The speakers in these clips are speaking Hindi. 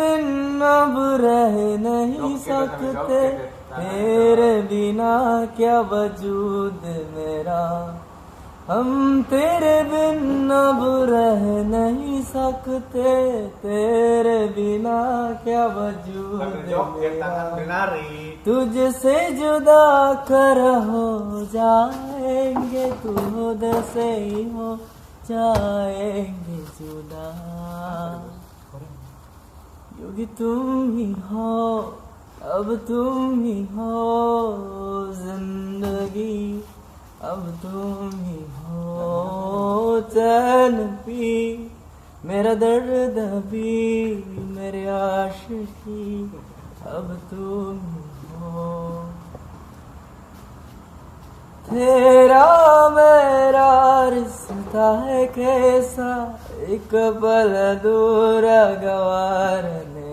बिन अब रह नहीं सकते, तेरे बिना क्या वजूद मेरा। हम तेरे बिन अब रह नहीं सकते, तेरे बिना क्या वजूद मेरा। तुझसे जुदा कर हो जाएंगे, खुद से ही हो जाएंगे जुदा। क्योंकि तुम ही हो, अब तुम ही हो जिंदगी, अब तुम ही हो चैन भी, मेरा दर्द भी, मेरे आशिकी, अब तुम ही हो। तेरा मेरा रिश्ता है कैसा, एक पल दूर गवार नहीं।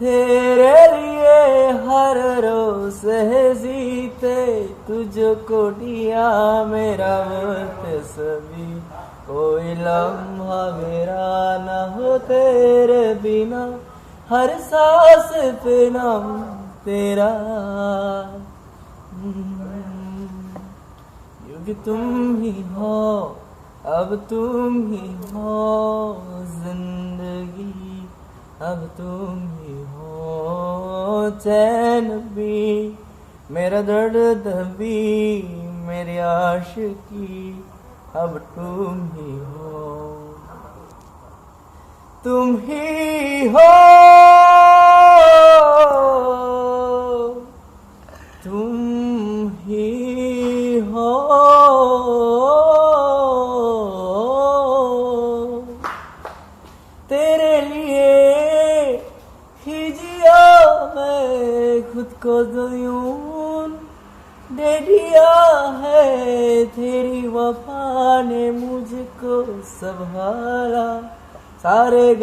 तेरे लिए हर रोज है जीते, तुझको दिया मेरा वक्त सभी। कोई लम्हा मेरा न हो तेरे बिना, हर सांस पे नाम तेरा। क्योंकि तुम ही हो, अब तुम ही हो जिंदगी, अब तुम ही हो चैन भी, मेरा दर्द भी, मेरी आशिकी, अब तुम ही हो। तुम ही हो, तुम ही हो, तेरे लिए ही जिया मैं, खुद को यूं दे दिया है, तेरी वफा ने मुझको संभाला सारे